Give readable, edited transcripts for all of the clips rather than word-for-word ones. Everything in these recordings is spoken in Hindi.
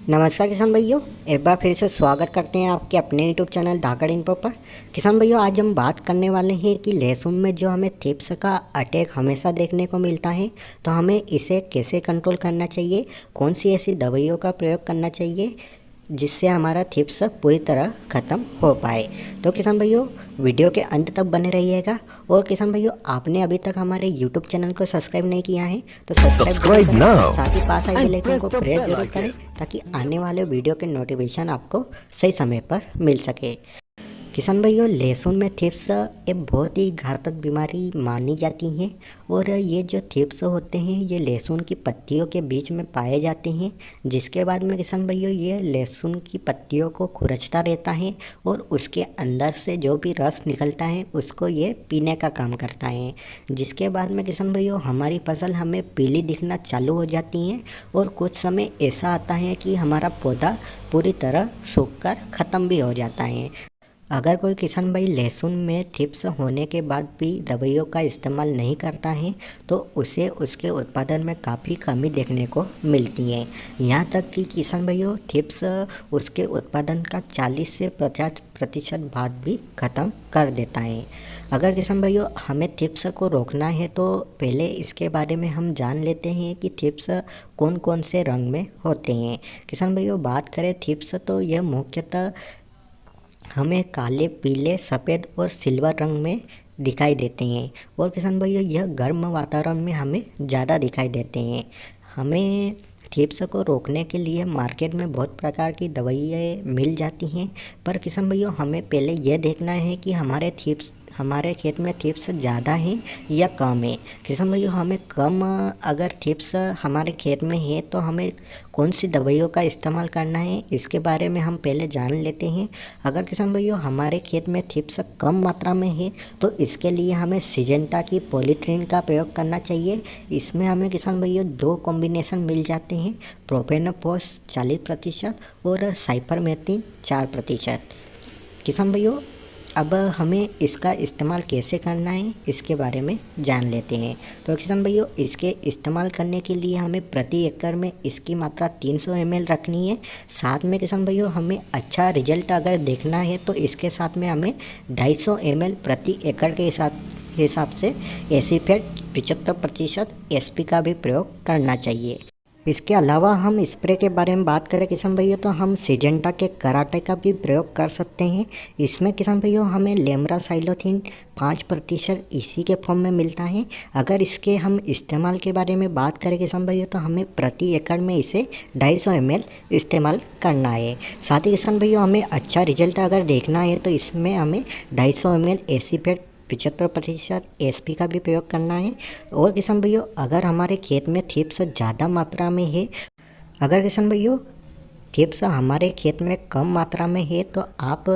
नमस्कार किसान भाइयों, एक बार फिर से स्वागत करते हैं आपके अपने यूट्यूब चैनल धाकड़ इन्फो पर। किसान भाइयों, आज हम बात करने वाले हैं कि लहसुन में जो हमें थ्रिप्स का अटैक हमेशा देखने को मिलता है, तो हमें इसे कैसे कंट्रोल करना चाहिए, कौन सी ऐसी दवाइयों का प्रयोग करना चाहिए जिससे हमारा थ्रिप्स पूरी तरह ख़त्म हो पाए। तो किसान भाइयों, वीडियो के अंत तक बने रहिएगा। और किसान भाइयों, आपने अभी तक हमारे यूट्यूब चैनल को सब्सक्राइब नहीं किया है तो सब्सक्राइब जरूर Subscribe करें, now साथ ही पास आई and बेल आइकन press को the प्रेस bell जरूर icon. करें ताकि आने वाले वीडियो के नोटिफिकेशन आपको सही समय पर मिल सके। किसान भाइयों, लहसुन में थ्रिप्स एक बहुत ही घातक बीमारी मानी जाती है। और ये जो थ्रिप्स होते हैं ये लहसुन की पत्तियों के बीच में पाए जाते हैं, जिसके बाद में किसान भाइयों ये लहसुन की पत्तियों को खुरचता रहता है और उसके अंदर से जो भी रस निकलता है उसको ये पीने का काम करता है, जिसके बाद में किसान भाइयों हमारी फसल हमें पीली दिखना चालू हो जाती है। और कुछ समय ऐसा आता है कि हमारा पौधा पूरी तरह सूख कर ख़त्म भी हो जाता है। अगर कोई किसान भाई लहसुन में थ्रिप्स होने के बाद भी दवाइयों का इस्तेमाल नहीं करता है तो उसे उसके उत्पादन में काफ़ी कमी देखने को मिलती है। यहाँ तक कि किसान भाइयों थ्रिप्स उसके उत्पादन का 40 से 50% भाग भी ख़त्म कर देता है। अगर किसान भाइयों हमें थ्रिप्स को रोकना है तो पहले इसके बारे में हम जान लेते हैं कि थ्रिप्स कौन कौन से रंग में होते हैं। किसान भाइयों, बात करें थ्रिप्स तो यह मुख्यतः हमें काले, पीले, सफ़ेद और सिल्वर रंग में दिखाई देते हैं। और किसान भाइयों यह गर्म वातावरण में हमें ज़्यादा दिखाई देते हैं। हमें थ्रिप्स को रोकने के लिए मार्केट में बहुत प्रकार की दवाइयाँ मिल जाती हैं, पर किसान भाइयों हमें पहले यह देखना है कि हमारे खेत में थ्रिप्स ज़्यादा हैं या कम है। किसान भाइयों हमें कम अगर थ्रिप्स हमारे खेत में है तो हमें कौन सी दवाइयों का इस्तेमाल करना है इसके बारे में हम पहले जान लेते हैं। अगर किसान भाइयों हमारे खेत में थ्रिप्स कम मात्रा में है तो इसके लिए हमें सिजेंटा की पॉलीट्रिन का प्रयोग करना चाहिए। इसमें हमें किसान भाइयों 2 कॉम्बिनेशन मिल जाते हैं, प्रोपेनोफॉस 40% और साइपरमेथ्रिन 4%। किसान भाइयों, अब हमें इसका इस्तेमाल कैसे करना है इसके बारे में जान लेते हैं। तो किसान भाइयों इसके इस्तेमाल करने के लिए हमें प्रति एकड़ में इसकी मात्रा 300 ml रखनी है। साथ में किसान भाइयों हमें अच्छा रिजल्ट अगर देखना है तो इसके साथ में हमें 250 ml प्रति एकड़ के हिसाब से एसीफेट 75% SP का भी प्रयोग करना चाहिए। इसके अलावा हम स्प्रे के बारे में बात करें किसान भैया तो हम सिजेंटा के कराटे का भी प्रयोग कर सकते हैं। इसमें किसान भैया हमें लेम्ब्रासाइलोथिन 5% इसी के फॉर्म में मिलता है। अगर इसके हम इस्तेमाल के बारे में बात करें किसान भैया तो हमें प्रति एकड़ में इसे 250 ml इस्तेमाल करना है। साथ ही किसान भैया हमें अच्छा रिजल्ट अगर देखना है तो इसमें हमें 250 ml एसीफेट 75% SP का भी प्रयोग करना है। और किसान भाइयों अगर हमारे खेत में थ्रिप्स ज़्यादा मात्रा में है अगर किसान भाइयों थ्रिप्स हमारे खेत में कम मात्रा में है तो आप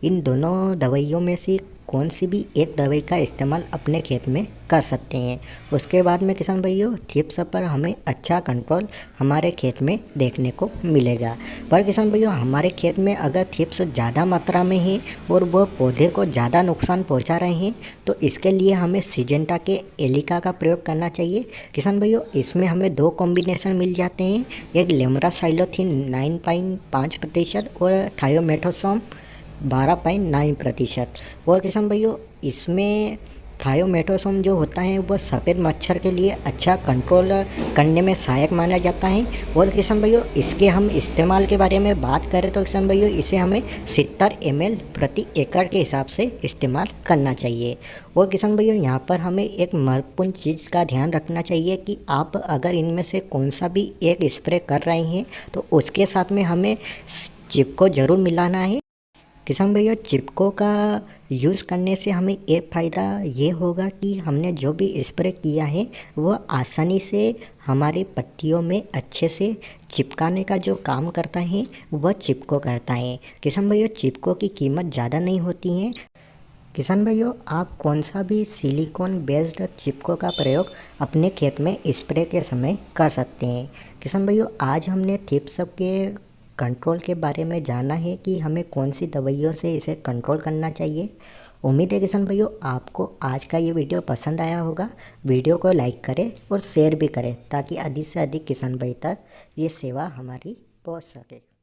इन दोनों दवाइयों में से कौन सी भी एक दवाई का इस्तेमाल अपने खेत में कर सकते हैं। उसके बाद में किसान भाइयों थ्रिप्स पर हमें अच्छा कंट्रोल हमारे खेत में देखने को मिलेगा। पर किसान भाइयों हमारे खेत में अगर थ्रिप्स ज़्यादा मात्रा में है और वह पौधे को ज़्यादा नुकसान पहुंचा रहे हैं तो इसके लिए हमें सिजेंटा के एलिका का प्रयोग करना चाहिए। किसान भाइयों इसमें हमें 2 कॉम्बिनेशन मिल जाते हैं, एक लेम्ब्रासाइलोथिन 9.5% और थायोमेथोसोम 12.9%। और किसान भाइयों इसमें थायोमेथोसोम जो होता है वह सफ़ेद मच्छर के लिए अच्छा कंट्रोल करने में सहायक माना जाता है। और किसान भाइयों इसके हम इस्तेमाल के बारे में बात करें तो किसान भाइयों इसे हमें 70 ml प्रति एकड़ के हिसाब से इस्तेमाल करना चाहिए। और किसान भाइयों यहाँ पर हमें एक महत्वपूर्ण चीज़ का ध्यान रखना चाहिए कि आप अगर इनमें से कौन सा भी एक स्प्रे कर रहे हैं तो उसके साथ में हमें चिपको ज़रूर मिलाना है। किसान भैया चिपको का यूज़ करने से हमें एक फ़ायदा ये होगा कि हमने जो भी स्प्रे किया है वह आसानी से हमारी पत्तियों में अच्छे से चिपकाने का जो काम करता है वह चिपको करता है। किसान भैया चिपको की कीमत ज़्यादा नहीं होती है। किसान भाइयों आप कौन सा भी सिलिकॉन बेस्ड चिपको का प्रयोग अपने खेत में स्प्रे के समय कर सकते हैं। किसान भाइयों आज हमने थ्रिप्स के कंट्रोल के बारे में जाना है कि हमें कौन सी दवाइयों से इसे कंट्रोल करना चाहिए। उम्मीद है किसान भाइयों आपको आज का ये वीडियो पसंद आया होगा। वीडियो को लाइक करें और शेयर भी करें ताकि अधिक से अधिक किसान भाई तक ये सेवा हमारी पहुंच सके।